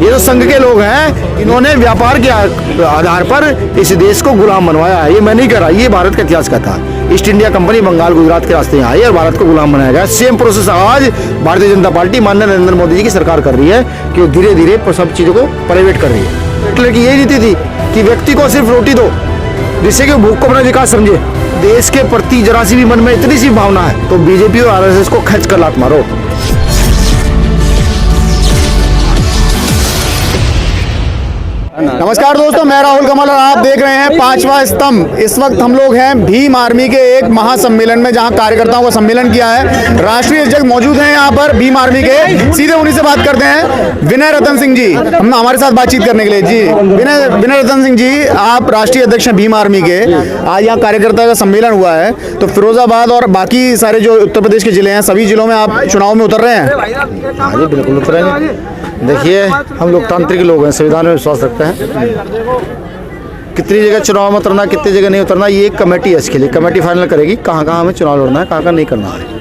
ये तो संघ के लोग हैं, इन्होंने व्यापार के आधार पर इस देश को गुलाम बनवाया है। ये मैं नहीं करा, ये भारत का इतिहास कहता है। East India Company Bengal Gujarat के रास्ते आई और भारत को गुलाम बनाया गया। सेम प्रोसेस आज भारतीय जनता पार्टी माननीय नरेंद्र मोदी जी की सरकार कर रही है कि वो धीरे धीरे सब चीज़ों को प्राइवेट कर रही है। हिटलर की यही नीति थी कि व्यक्ति को सिर्फ रोटी दो, जिससे कि भूख को अपना विकास समझे। देश के प्रति जरा सी भी मन में इतनी सी भावना है तो बीजेपी और आरएसएस को खच कर लात मारो। नमस्कार दोस्तों, मैं राहुल कमल और आप देख रहे हैं पांचवा स्तंभ। इस वक्त हम लोग हैं भीम आर्मी के एक महासम्मेलन में, जहां कार्यकर्ताओं का सम्मेलन किया है। राष्ट्रीय अध्यक्ष मौजूद हैं यहाँ पर भीम आर्मी के। सीधे उन्हीं से बात करते हैं। विनय रतन सिंह जी हम हमारे साथ बातचीत करने के लिए। जी विनय रतन सिंह जी, आप राष्ट्रीय अध्यक्ष हैं भीम आर्मी के। आज यहाँ कार्यकर्ता का सम्मेलन हुआ है, तो फिरोजाबाद और बाकी सारे जो उत्तर प्रदेश के जिले हैं, सभी जिलों में आप चुनाव में उतर रहे हैं। हाँ जी, बिल्कुल उतरेंगे। देखिए, हम लोकतांत्रिक लोग हैं, संविधान में विश्वास रखते हैं। कितनी जगह चुनाव में उतरना, कितनी जगह नहीं उतरना, ये एक कमेटी है। इसके लिए कमेटी फाइनल करेगी कहाँ कहाँ हमें चुनाव लड़ना है, कहाँ कहाँ नहीं करना है।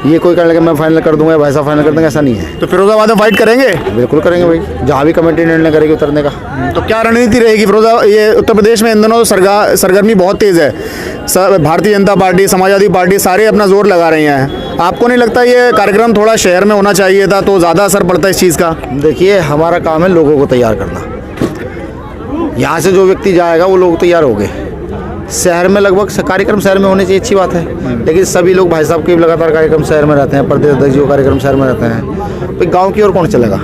ये कोई कहने लगे मैं फाइनल कर दूंगा, वैसा फाइनल कर देंगे, ऐसा नहीं है। तो फिरोजाबाद में फाइट करेंगे? बिल्कुल करेंगे भाई, जहाँ भी कमेटी निर्णय करेगी उतरने का। तो क्या रणनीति रहेगी ये उत्तर प्रदेश में? इन दोनों सरगर्मी बहुत तेज है। भारतीय जनता पार्टी, समाजवादी पार्टी सारे अपना जोर लगा रही हैं। आपको नहीं लगता ये कार्यक्रम थोड़ा शहर में होना चाहिए था तो ज़्यादा असर पड़ता है इस चीज़ का? देखिए, हमारा काम है लोगों को तैयार करना। यहाँ से जो व्यक्ति जाएगा वो लोग तैयार हो गए। शहर में लगभग कार्यक्रम शहर में होने चाहिए, अच्छी बात है, लेकिन सभी लोग भाई साहब के लगातार कार्यक्रम शहर में रहते हैं, प्रदेश अध्यक्ष जी कार्यक्रम शहर में रहते हैं। भाई गाँव की ओर कौन चलेगा?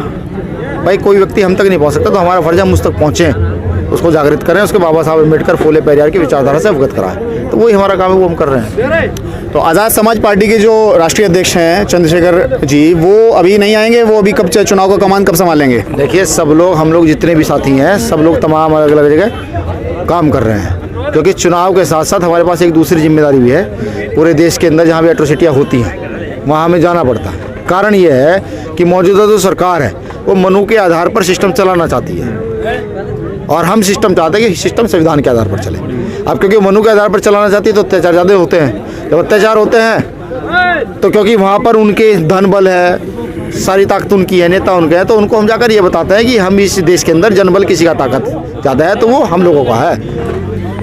भाई कोई व्यक्ति हम तक नहीं पहुँच सकता, तो हमारा फर्ज है मुझ तक पहुँचें, उसको जागृत करें, उसके बाबा साहब अम्बेडकर, फूले पेरियार की विचारधारा से अवगत कराएं। तो वही हमारा काम है, वो हम कर रहे हैं। तो आज़ाद समाज पार्टी के जो राष्ट्रीय अध्यक्ष हैं चंद्रशेखर जी, वो अभी नहीं आएंगे? वो अभी कब चुनाव का कमान कब संभालेंगे? देखिए, सब लोग, हम लोग जितने भी साथी हैं, सब लोग तमाम अलग अलग जगह काम कर रहे हैं, क्योंकि चुनाव के साथ साथ हमारे पास एक दूसरी जिम्मेदारी भी है। पूरे देश के अंदर जहाँ भी एट्रोसिटियाँ होती हैं वहाँ हमें जाना पड़ता है। कारण ये है कि मौजूदा जो सरकार है वो मनु के आधार पर सिस्टम चलाना चाहती है, और हम सिस्टम चाहते हैं कि सिस्टम संविधान के आधार पर चले। अब क्योंकि मनु के आधार पर चलाना चाहती है तो अत्याचार ज़्यादा होते हैं। जब अत्याचार होते हैं तो क्योंकि वहाँ पर उनके धन बल है, सारी ताकत उनकी है, नेता उनके हैं, तो उनको हम जाकर ये बताते हैं कि हम इस देश के अंदर जनबल किसी का ताकत ज़्यादा है तो वो हम लोगों का है।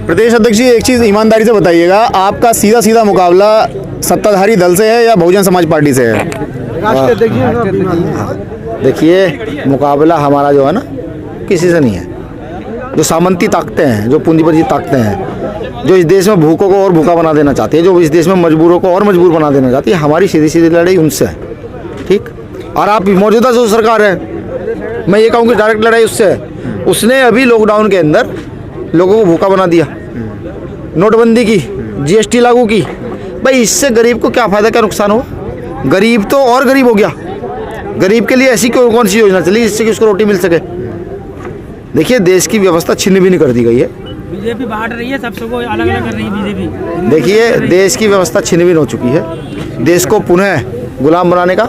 प्रदेश अध्यक्ष जी, एक चीज़ ईमानदारी से बताइएगा, आपका सीधा सीधा मुकाबला सत्ताधारी दल से है या बहुजन समाज पार्टी से है? देखिए, मुकाबला हमारा जो है ना किसी से नहीं है। जो सामंती ताकतें हैं, जो पूंजीपति ताकतें हैं, जो इस देश में भूखों को और भूखा बना देना चाहती है, जो इस देश में मजबूरों को और मजबूर बना देना चाहती है, हमारी सीधी सीधी लड़ाई उनसे है। ठीक, और आप मौजूदा जो सरकार है, मैं ये कहूँ कि डायरेक्ट लड़ाई उससे है। उसने अभी लॉकडाउन के अंदर लोगों को भूखा बना दिया, नोटबंदी की, जीएसटी लागू की। भाई इससे गरीब को क्या फ़ायदा, क्या नुकसान हुआ? गरीब तो और गरीब हो गया। गरीब के लिए ऐसी कौन सी योजना चली जिससे कि उसको रोटी मिल सके? देखिए, देश की व्यवस्था छिन्न भी नहीं कर दी गई है। बीजेपी बांट रही है, सबको अलग अलग कर रही है बीजेपी। देखिए, देश की व्यवस्था छिन्न भी हो चुकी है। देश को पुनः गुलाम बनाने का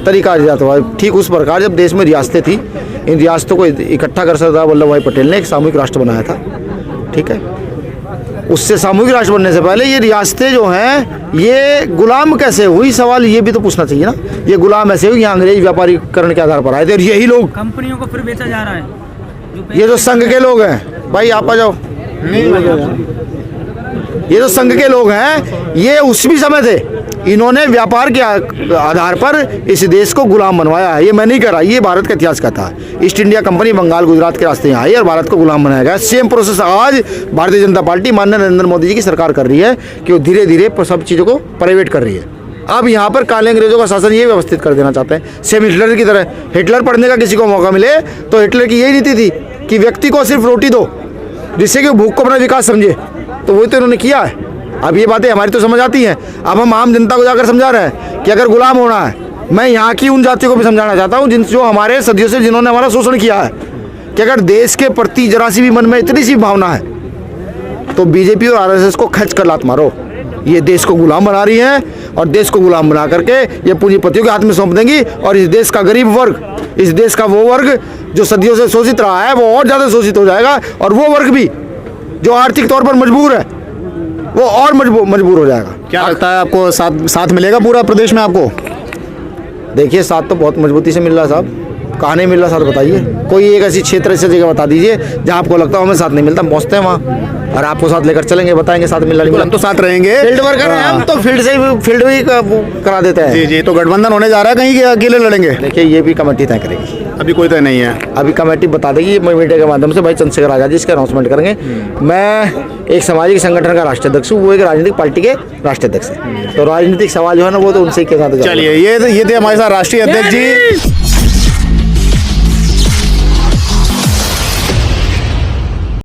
तरीका इजाद हुआ। ठीक उस प्रकार जब देश में रियासतें थी, इन रियासतों को इकट्ठा कर सरदार वल्लभ भाई पटेल ने एक सामूहिक राष्ट्र बनाया था। ठीक है, उससे सामूहिक राष्ट्र बनने से पहले ये रियासतें जो हैं ये गुलाम कैसे हुई, सवाल ये भी तो पूछना चाहिए ना। ये गुलाम ऐसे हुई, यहाँ अंग्रेज व्यापारीकरण के आधार पर आए थे, और यही लोग कंपनियों को फिर बेचा जा रहा है। ये जो संघ के लोग हैं, भाई आप आ जाओ, ये जो संघ के लोग हैं ये उस भी समय थे, इन्होंने व्यापार के आधार पर इस देश को गुलाम बनवाया है। ये मैं नहीं करा, ये भारत का इतिहास कहता है। East India Company Bengal Gujarat के रास्ते आई और भारत को गुलाम बनाया गया। सेम प्रोसेस आज भारतीय जनता पार्टी माननीय नरेंद्र मोदी जी की सरकार कर रही है कि वो धीरे धीरे सब चीज़ों को प्राइवेट कर रही है। अब यहाँ पर काले अंग्रेजों का शासन ये व्यवस्थित कर देना चाहते हैं, सेम हिटलर की तरह। हिटलर पढ़ने का किसी को मौका मिले तो हिटलर की यही नीति थी कि व्यक्ति को सिर्फ रोटी दो, जिससे कि भूख को अपना विकास समझे। तो वही तो इन्होंने किया है। अब ये बातें हमारी तो समझ आती हैं, अब हम आम जनता को जाकर समझा रहे हैं कि अगर गुलाम होना है, मैं यहाँ की उन जातियों को भी समझाना चाहता हूँ जो हमारे सदियों से जिन्होंने हमारा शोषण किया है, कि अगर देश के प्रति जरा सी भी मन में इतनी सी भावना है तो बीजेपी और आरएसएस को खच कर लात मारो। ये देश को गुलाम बना रही हैं और देश को गुलाम बना करके ये पूंजीपतियों के हाथ में सौंप देंगी, और इस देश का गरीब वर्ग, इस देश का वो वर्ग जो सदियों से शोषित रहा है वो और ज़्यादा शोषित हो जाएगा, और वो वर्ग भी जो आर्थिक तौर पर मजबूर है वो और मजबूर हो जाएगा। क्या लगता है आपको साथ मिलेगा पूरा प्रदेश में आपको? देखिए, साथ तो बहुत मजबूती से मिल रहा है साहब। कहाँ नहीं मिल रहा साथ बताइए। कोई एक ऐसी क्षेत्र ऐसी जगह बता दीजिए जहाँ आपको लगता है हमें साथ नहीं मिलता, हम पहुँचते हैं वहाँ और आपको साथ लेकर चलेंगे, बताएंगे साथ मिल रहा नहीं मिला। हम तो साथ रहेंगे। फील्ड वर्कर हैं हम, तो फील्ड से फील्ड भी करा देते हैं। जी जी, तो गठबंधन होने जा रहा है कहीं कि अकेले लड़ेंगे? देखिए ये भी कमेटी तय करेगी, अभी कोई तय नहीं है। अभी कमेटी बता देगी मीडिया के माध्यम से। भाई चंद्रशेखर आजाद जी इसका अनाउंसमेंट करेंगे। मैं एक सामाजिक संगठन का राष्ट्रीय अध्यक्ष हूँ, वो एक राजनीतिक पार्टी के राष्ट्रीय अध्यक्ष हैं, तो राजनीतिक सवाल जो है ना वो तो उनसे के साथ। चलिए, ये थे हमारे साथ राष्ट्रीय अध्यक्ष जी।